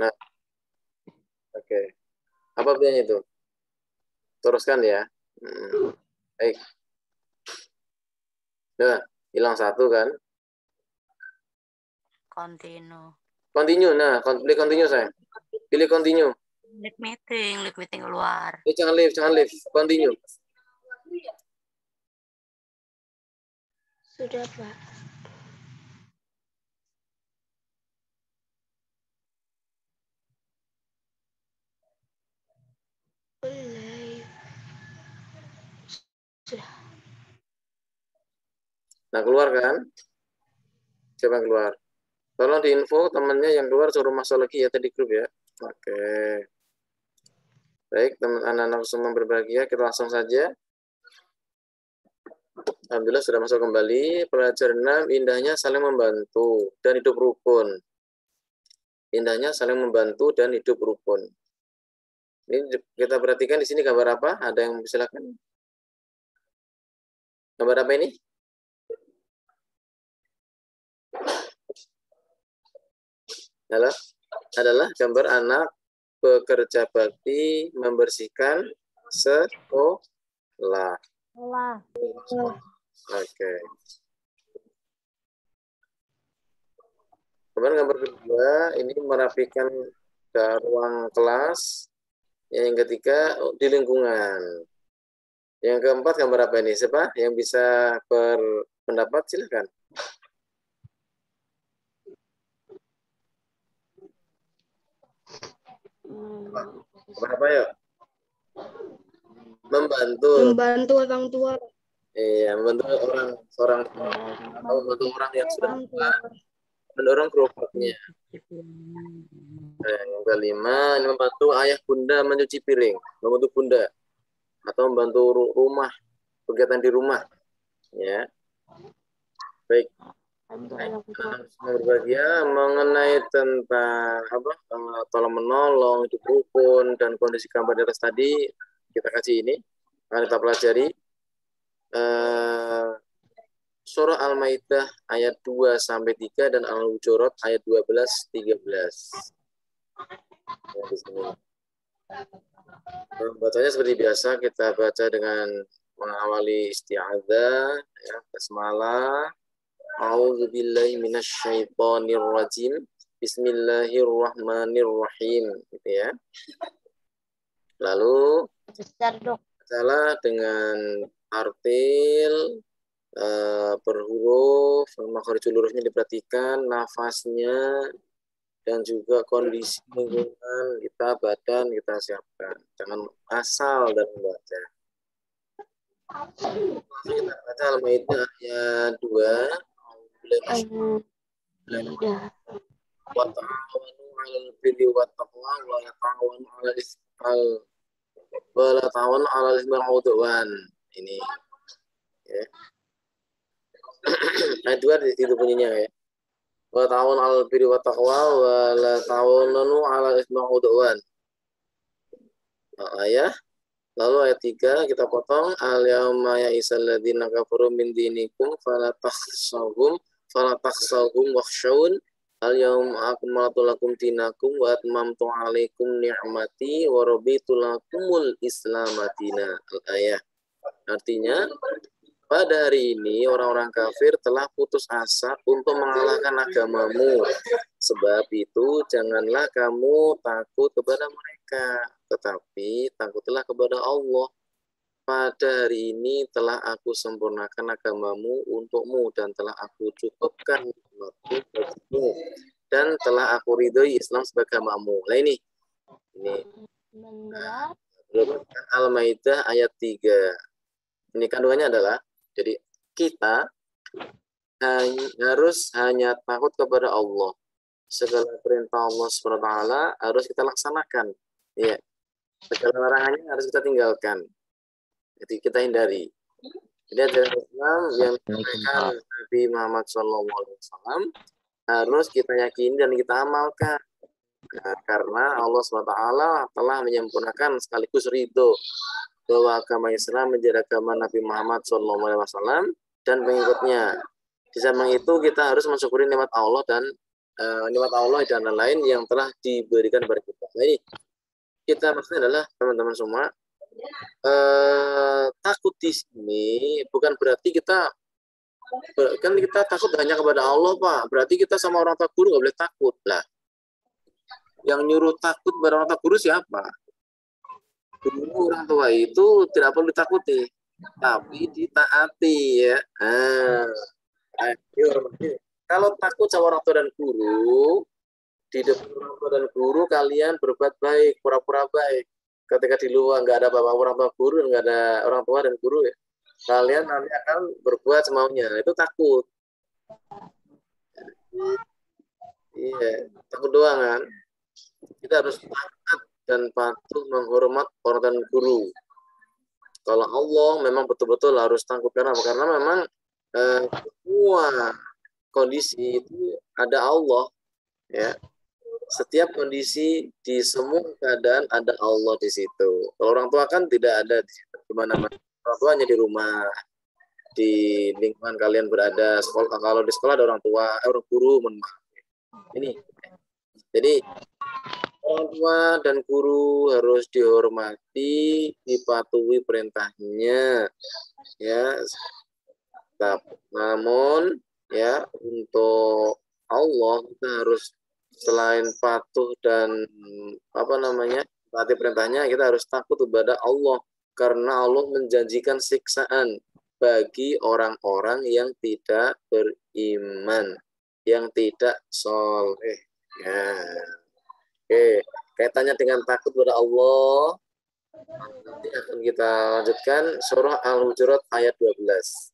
Nah, oke. Apa bedanya itu? Teruskan ya. Baik. Nah, hilang satu kan? Continue. Continue. Nah, pilih continue saya. Pilih continue. Leave meeting keluar. Jangan leave. Continue. Sudah, Pak. Sudah. Nah, keluar kan? Siapa yang keluar? Tolong diinfo temannya yang keluar suruh masuk lagi ya tadi grup ya. Oke. Baik, teman anak-anak semua berbahagia, kita langsung saja. Alhamdulillah sudah masuk kembali. Pelajaran 6, indahnya saling membantu dan hidup rukun. Indahnya saling membantu dan hidup rukun. Ini kita perhatikan di sini gambar apa? Ada yang silakan. Gambar apa ini? Adalah gambar anak bekerja bakti membersihkan sekolah. Oke. Kemudian gambar kedua ini merapikan ruang kelas. Yang ketiga di lingkungan. Yang keempat gambar apa ini? Siapa yang bisa berpendapat? Silakan. Apa ya? Membantu orang tua. Iya, membantu seorang atau membantu orang yang sudah tua, mendorong gerobaknya. Yang kelima, ini membantu ayah bunda mencuci piring, membantu bunda atau membantu rumah, kegiatan di rumah. Ya, baik. Berbahagia mengenai tentang tolong menolong, hidup rukun dan kondisi gambar di atas tadi kita kaji ini akan kita pelajari surah Al-Maidah ayat 2 sampai 3 dan Al-Hujurat ayat 12-13. Bacanya seperti biasa, kita baca dengan mengawali isti'adzah ya, basmalah. A'udzubillahi minasyaitonirrajim. Bismillahirrahmanirrahim gitu ya. Lalu bacalah dengan artil berhuruf, makharijul hurufnya diperhatikan, nafasnya dan juga kondisi lingkungan kita, badan kita siapkan. Jangan asal dan membaca. Kita baca Al-Maidah ayat 2. Wa ta'awanu 'alal birri wat taqwa wa la ta'awanu 'alal ismi wal 'udwan. Ini ya. Ayat 2 itu bunyinya ya. Wa ta'awanu 'alal birri wat taqwa wa la ta'awanu 'alal ismi wal 'udwan. Ayat. Lalu ayat 3 kita potong, al-yauma ya'isal ladzina kafaru min dinikum fala takhshawhum wakhshawun al-yauma akmaltu lakum dinakum wa atmamtu 'alaikum ni'mati wa raditu lakumul Islam madina. Al-ayah. Artinya pada hari ini orang-orang kafir telah putus asa untuk mengalahkan agamamu. Sebab itu janganlah kamu takut kepada mereka, tetapi takutlah kepada Allah. Pada hari ini telah aku sempurnakan agamamu untukmu dan telah aku cukupkan nikmatku bagimu dan telah aku ridhoi Islam sebagai agamamu. Nah ini Al-Maidah ayat 3. Ini kandungannya adalah jadi kita harus hanya takut kepada Allah. Segala perintah Allah SWT harus kita laksanakan. Ya. Segala larangannya harus kita tinggalkan. Jadi kita hindari. Jadi ajaran Islam yang disampaikan Nabi Muhammad SAW harus kita yakini dan kita amalkan. Nah, karena Allah SWT telah menyempurnakan sekaligus ridho bahwa agama Islam menjadi agama Nabi Muhammad SAW dan pengikutnya. Di samping itu kita harus mensyukuri nikmat Allah dan nikmat Allah dan lain-lain yang telah diberikan kepada kita. Nah, ini kita maksudnya adalah teman-teman semua, takut di sini bukan berarti kita takut hanya kepada Allah, Pak. Berarti kita sama orang tua guru nggak boleh takut lah. Yang nyuruh takut kepada orang tua guru siapa? Guru orang tua itu tidak perlu ditakuti, tapi ditaati ya. Kalau takut sama orang tua dan guru, di depan orang tua dan guru kalian berbuat baik, pura-pura baik. Ketika di luar nggak ada bapak orang tua guru, nggak ada orang tua dan guru ya, kalian nanti akan berbuat semaunya. Itu takut. Iya, takut doang kan. Kita harus taat dan patuh menghormat orang dan guru. Kalau Allah memang betul-betul harus takut karena memang semua kondisi itu ada Allah ya. Setiap kondisi di semua keadaan ada Allah di situ. Kalau orang tua kan tidak ada di situ. Gimana-mana. Orang tua hanya di rumah, di lingkungan kalian berada. Sekolah, kalau di sekolah ada orang tua, orang guru, ini. Jadi orang tua dan guru harus dihormati, dipatuhi perintahnya, ya. Namun, ya untuk Allah kita harus selain patuh dan taati perintahnya, kita harus takut kepada Allah karena Allah menjanjikan siksaan bagi orang-orang yang tidak beriman, yang tidak soleh. Ya. Oke, kaitannya dengan takut kepada Allah nanti akan kita lanjutkan surah Al-Hujurat ayat 12.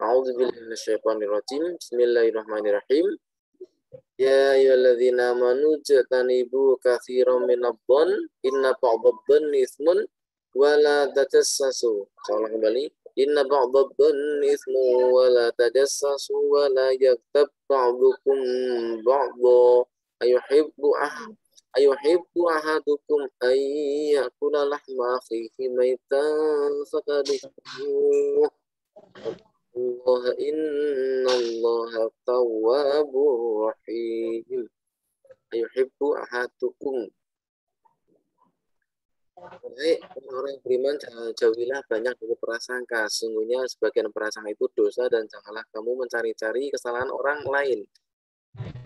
A'udzubillahi minasyaitonirrajim. Bismillahirrahmanirrahim. Ya ayyuhalladzina amanu jatanibu katsiran minadh-dhon inna ba'dadh-dhonni itsmun wa la tajassasu. Saya kembali. Inna ba'dadh-dhonni itsmun wa la tajassasu wa la yaghtab ba'dukum ba'dha ayuhibbu ahadukum ayyakula lahma akhihi maitan fakarihuh. Allah innallaha tawwabur rahim. Ayuhibbu ahadukum. Baik, orang yang beriman, jauhilah banyak dari prasangka. Sungguhnya sebagian prasangka itu dosa dan janganlah kamu mencari-cari kesalahan orang lain.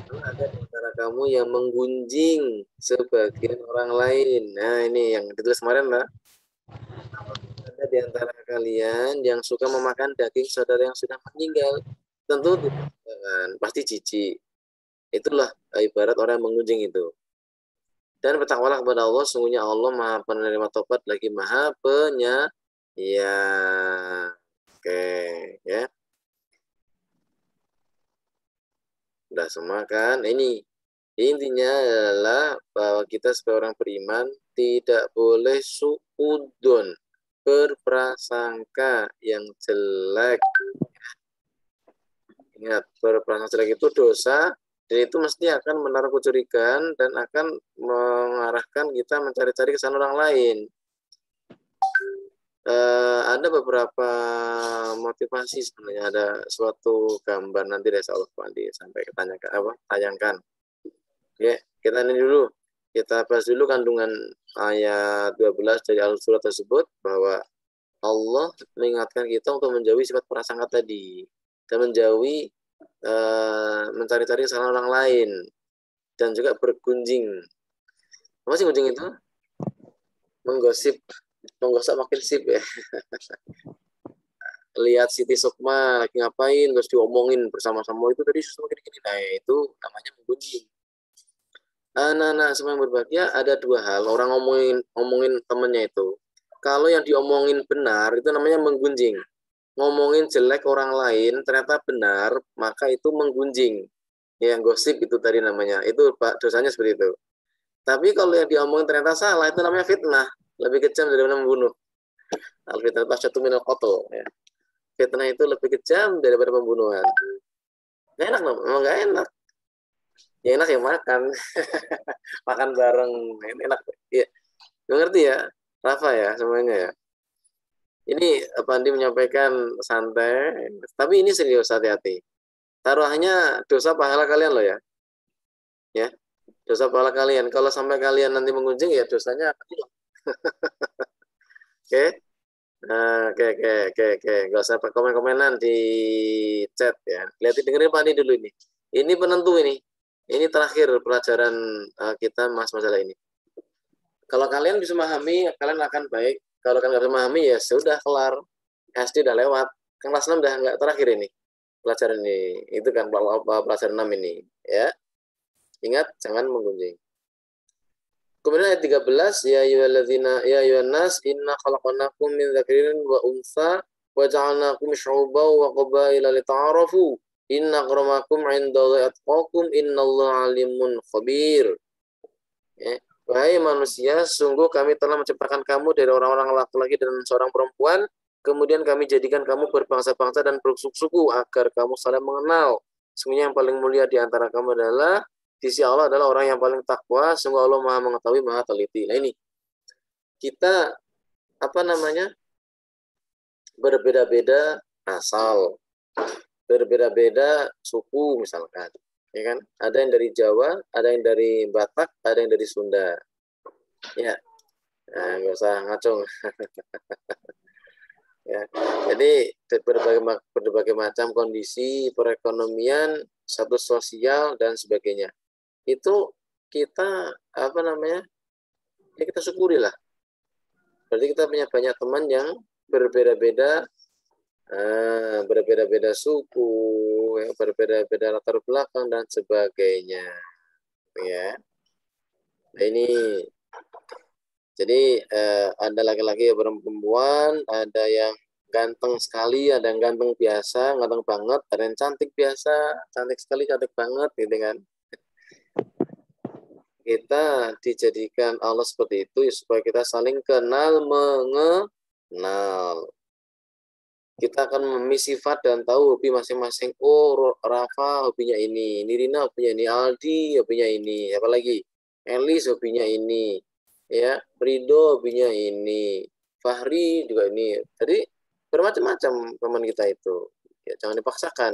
Kalau ada di antara kamu yang menggunjing sebagian orang lain. Nah, ini yang ditulis kemarin, Mbak. Ada di antara kalian yang suka memakan daging saudara yang sudah meninggal, tentu pasti jijik. Itulah ibarat orang yang menggunjing itu. Dan bertakwalah kepada Allah, sungguhnya Allah Maha Penerima Tobat lagi Maha Penyayang. Oke, ya. Udah semua kan? Ini intinya adalah bahwa kita sebagai orang beriman tidak boleh suudon, berprasangka yang jelek. Ingat, berprasangka jelek itu dosa, dan itu mesti akan menaruh kecurigaan dan akan mengarahkan kita mencari-cari kesalahan orang lain. Ada beberapa motivasi sebenarnya, ada suatu gambar nanti dari Allah sampai tayangkan. Oke, kita ini dulu. Kita bahas dulu kandungan ayat 12 dari Al-Surah tersebut, bahwa Allah mengingatkan kita untuk menjauhi sifat prasangka tadi dan menjauhi mencari-cari kesalahan orang lain dan juga bergunjing. Apa sih gunjing itu? Menggosip makin sip ya. Lihat Siti Sukma lagi ngapain terus diomongin bersama-sama, itu tadi susah gini-gini. Nah, itu namanya menggunjing. Anak-anak semua yang berbahagia, ada dua hal. Orang ngomongin temennya itu. Kalau yang diomongin benar, itu namanya menggunjing. Ngomongin jelek orang lain, ternyata benar, maka itu menggunjing. Yang gosip itu tadi namanya. Itu dosanya seperti itu. Tapi kalau yang diomongin ternyata salah, itu namanya fitnah. Lebih kejam daripada membunuh. Al-fitnah tasyatu minal qatl. Ya. Fitnah itu lebih kejam daripada pembunuhan. Gak enak dong, memang gak enak. Yang enak yang makan. Makan bareng, enak. Ya. Ngerti ya, Rafa ya, semuanya ya. Ini Pandi menyampaikan santai, tapi ini serius, hati-hati. Taruhannya dosa pahala kalian loh ya. Ya, dosa pahala kalian. Kalau sampai kalian nanti mengunjung ya dosanya akan hilang. Oke. Nah, oke. Gak usah komen-komenan di chat ya. Lihat dengerin Pak ini dulu ini. Ini penentu ini. Ini terakhir pelajaran kita masalah ini. Kalau kalian bisa memahami, kalian akan baik. Kalau kalian nggak bisa memahami, ya sudah kelar. SD udah lewat. Kelas 6 udah nggak terakhir ini. Pelajaran ini. Itu kan pelajaran 6 ini. Ya. Ingat, jangan menggunjing. Kemudian ayat 13, ya ayyuhan nas inna khalaqnakum min dzakarin wa untha wa ja'alnakum syu'uban wa qabaila lita'arafu inna akramakum 'indallahi atqakum innallaha 'alimun khabir. Ya. Wahai manusia, sungguh kami telah menciptakan kamu dari orang-orang laki-laki dan seorang perempuan, kemudian kami jadikan kamu berbangsa-bangsa dan bersuku-suku agar kamu saling mengenal. Sungguhnya yang paling mulia di antara kamu adalah di sisi Allah adalah orang yang paling takwa, sungguh Allah Maha mengetahui, Maha teliti. Nah ini kita berbeda-beda asal, berbeda-beda suku misalkan. Ya kan? Ada yang dari Jawa, ada yang dari Batak, ada yang dari Sunda. Ya, nah, nggak usah ngacung. Ya, jadi berbagai macam kondisi perekonomian, status sosial dan sebagainya. Itu kita ya kita syukuri lah. Berarti kita punya banyak teman yang berbeda-beda suku, ya, berbeda-beda latar belakang dan sebagainya, ya. Nah ini, jadi ada laki-laki yang perempuan, ada yang ganteng sekali, ada yang ganteng biasa, ganteng banget, ada yang cantik biasa, cantik sekali, cantik banget, gitu kan. Kita dijadikan Allah seperti itu supaya kita saling kenal mengenal. Kita akan memilih sifat dan tahu hobi masing-masing. Oh, Rafa hobinya ini, Nirina hobinya ini, Aldi hobinya ini, apalagi Elis hobinya ini, ya, Rido hobinya ini, Fahri juga ini. Jadi bermacam-macam teman kita itu. Ya, jangan dipaksakan.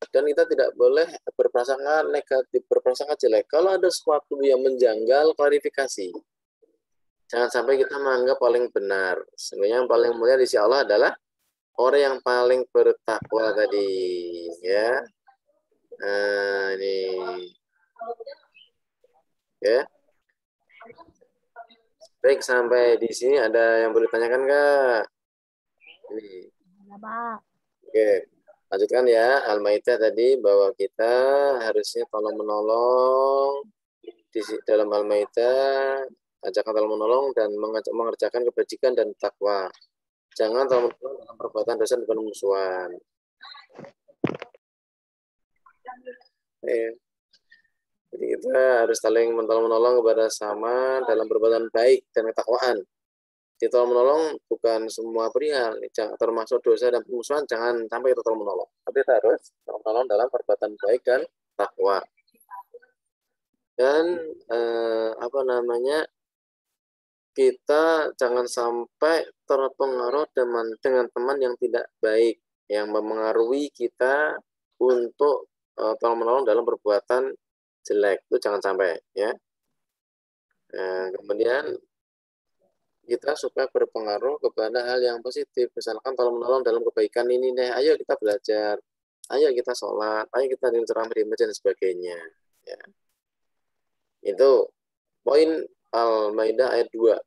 Dan kita tidak boleh berprasangka negatif, berprasangka jelek. Kalau ada sesuatu yang menjanggal, klarifikasi. Jangan sampai kita menganggap paling benar. Sebenarnya yang paling mulia di sisi Allah adalah orang yang paling bertakwa tadi, ya. Nah, ini, ya. Baik, sampai di sini ada yang boleh tanyakan nggak? Ini. Oke, lanjutkan ya. Al-Maidah tadi bahwa kita harusnya tolong menolong di dalam Al-Maidah, ajakan tolong menolong dan mengerjakan kebajikan dan takwa. Jangan tolong menolong dalam perbuatan dosa dan permusuhan. Jadi kita harus saling menolong kepada sama dalam perbuatan baik dan ketakwaan. Jadi tolong menolong bukan semua perihal, termasuk dosa dan permusuhan, jangan sampai kita tolong menolong. Tapi kita harus tolong menolong dalam perbuatan baik dan takwa. Dan kita jangan sampai terpengaruh dengan teman yang tidak baik, yang memengaruhi kita untuk tolong menolong dalam perbuatan jelek. Itu jangan sampai, ya. Kemudian kita supaya berpengaruh kepada hal yang positif, misalkan tolong menolong dalam kebaikan ini deh, ayo kita belajar, ayo kita sholat, ayo kita ceramah di masjid dan sebagainya, ya. Itu poin Al-Maidah ayat 2.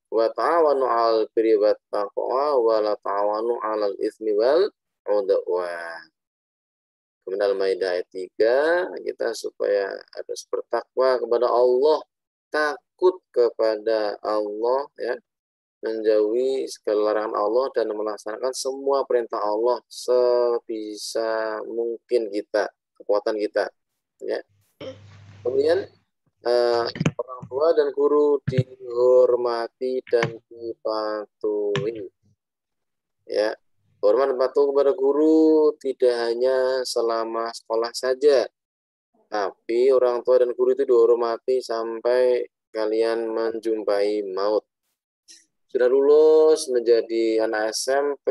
Wa ta'awanu 'alal birri wat taqwa wa la ta'awanu 'alal itsmi wal 'udwan. Kemudian Al-Maidah ayat 3, kita supaya harus bertakwa kepada Allah, takut kepada Allah, ya, menjauhi segala larangan Allah dan melaksanakan semua perintah Allah sebisa mungkin kita, kekuatan kita, ya. Kemudian orang tua dan guru dihormati dan dipatuhi, ya. Hormat dan patuh kepada guru tidak hanya selama sekolah saja, tapi orang tua dan guru itu dihormati sampai kalian menjumpai maut. Sudah lulus menjadi anak SMP,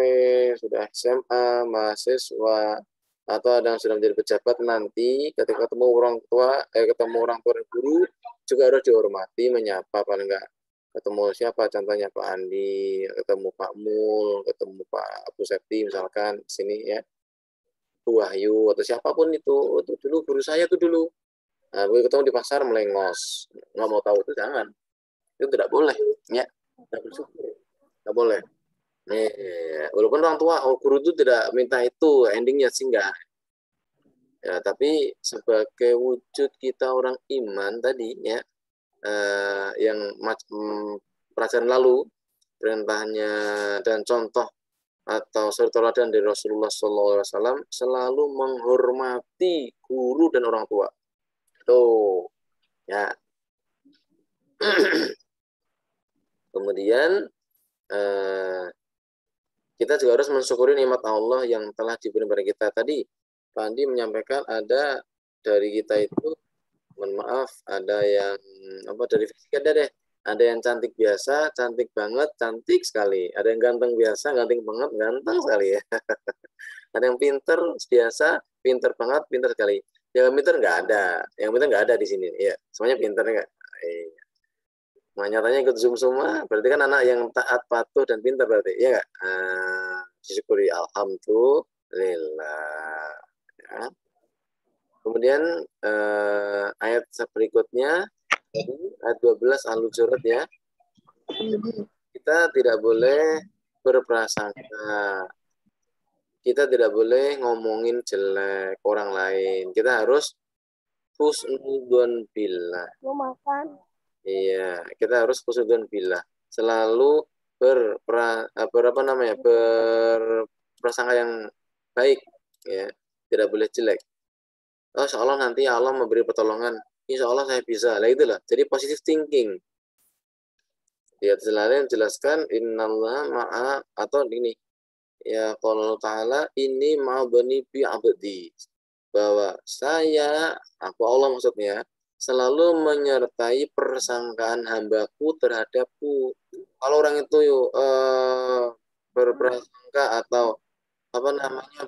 sudah SMA, mahasiswa, atau ada yang sudah menjadi pejabat, nanti ketika ketemu orang tua dan guru juga harus dihormati, menyapa. Paling enggak ketemu siapa, contohnya Pak Andi, ketemu Pak Mul, ketemu Pak Abu Septi misalkan sini ya, Bu Wahyu atau siapapun itu dulu guru saya itu dulu. Nah, ketemu di pasar melengos, nggak mau tahu, itu jangan, itu tidak boleh ya, tidak bersyukur, tidak boleh. Nih, walaupun orang tua, guru itu tidak minta itu, endingnya sih enggak. Ya, tapi sebagai wujud kita orang iman tadi ya, yang pelajaran lalu, perintahnya dan contoh atau suri teladan dari Rasulullah SAW selalu menghormati guru dan orang tua. Tuh, ya. Kemudian kita juga harus mensyukuri nikmat Allah yang telah diberi kepada kita. Tadi Pak Andi menyampaikan ada dari kita itu, mohon maaf, ada yang dari fisik ada deh. Ada yang cantik biasa, cantik banget, cantik sekali. Ada yang ganteng biasa, ganteng banget, ganteng sekali ya. Ada yang pinter biasa, pinter banget, pinter sekali. Yang pinter nggak ada, yang pinter nggak ada di sini. Ya, semuanya pinter nggak? Nah, nyatanya ikut Zoom semua, berarti kan anak yang taat, patuh, dan pintar berarti, ya nggak? Disyukuri, alhamdulillah. Ya. Kemudian ayat berikutnya, ayat 12 Al-Hujurat ya. Kita tidak boleh berprasangka. Kita tidak boleh ngomongin jelek orang lain. Kita harus husnudzon billah. Mau makan? Iya, kita harus husnudzon billah. Selalu berprasangka yang baik, ya. Tidak boleh jelek. Oh, insya Allah nanti Allah memberi pertolongan. Insya Allah saya bisa. Lah itulah. Jadi positive thinking. Di atas lain jelaskan innallaha ma'a, atau ini ya, kalau Ta'ala ini ma'abani bi abdi, bahwa aku Allah maksudnya, selalu menyertai persangkaan hambaku terhadapku. Kalau orang itu berprasangka atau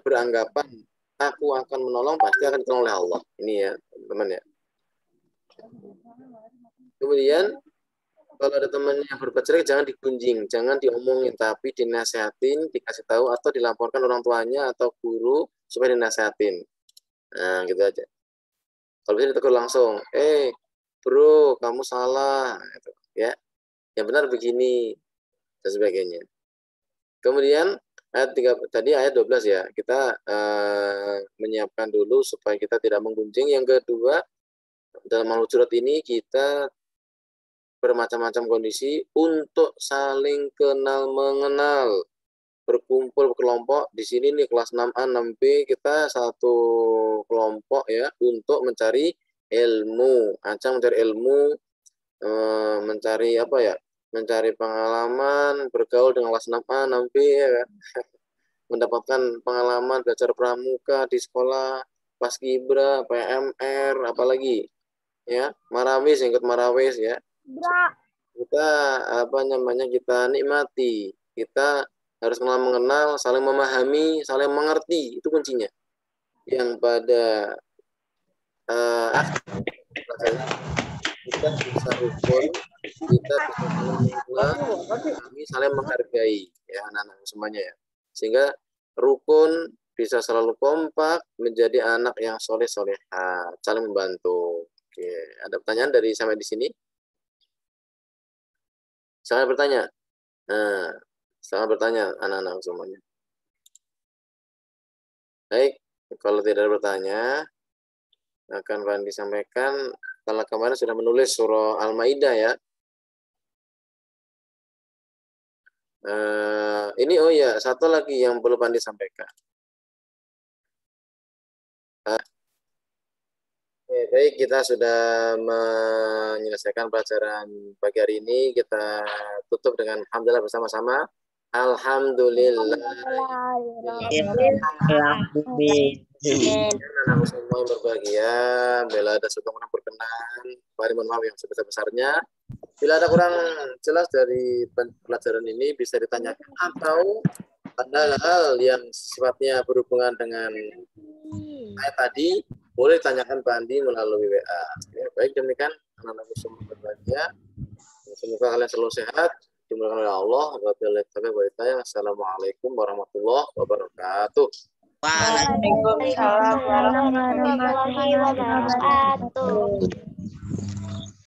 beranggapan aku akan menolong, pasti akan ditolong oleh Allah. Ini ya teman-teman ya. Kemudian kalau ada teman yang berbuat jelek, jangan digunjing, jangan diomongin, tapi dinasehatin, dikasih tahu, atau dilaporkan orang tuanya atau guru supaya dinasehatin. Nah, gitu aja. Kalau bisa ditegur langsung, bro, kamu salah, gitu, ya. Yang benar begini, dan sebagainya. Kemudian tadi ayat 12 ya, kita menyiapkan dulu supaya kita tidak menggunjing. Yang kedua, dalam Al-Hujurat ini kita bermacam-macam kondisi untuk saling kenal mengenal, berkumpul kelompok. Di sini nih kelas 6A 6B kita satu kelompok ya, untuk mencari ilmu, mencari ilmu, mencari mencari pengalaman, bergaul dengan kelas 6A 6B ya kan. Mendapatkan pengalaman belajar pramuka di sekolah, paskibra, PMR, apalagi ya, marawis, ikut marawis ya. Kita kita nikmati, kita harus mengenal, saling memahami, saling mengerti, itu kuncinya. Yang pada kita bisa rukun, kita bisa saling menghargai ya anak-anak semuanya ya, sehingga rukun bisa selalu kompak, menjadi anak yang soleh-soleha, saling membantu. Oke, ada pertanyaan dari sampai di sini? Saya bertanya. Nah, saya bertanya anak-anak semuanya. Baik, kalau tidak ada bertanya, akan disampaikan. Kalau kemarin sudah menulis surah Al-Maidah ya. Ini satu lagi yang perlu Pandi sampaikan. Baik, kita sudah menyelesaikan pelajaran pagi hari ini. Kita tutup dengan alhamdulillah bersama-sama. Alhamdulillah. Anak semua yang berbahagia. Bila ada sesuatu yang berkenan, mari mohon maaf yang sebesar-besarnya. Bila ada kurang jelas dari pelajaran ini, bisa ditanyakan, atau ada hal yang sifatnya berhubungan dengan bertanya tadi, boleh tanyakan Pak Andi melalui WA. Ya, baik, demikian anak-anakku semua berbahagia. Semoga kalian selalu sehat, dimulakan oleh Allah. Assalamualaikum warahmatullahi wabarakatuh. Waalaikumsalam warahmatullahi warahmatullahi wabarakatuh.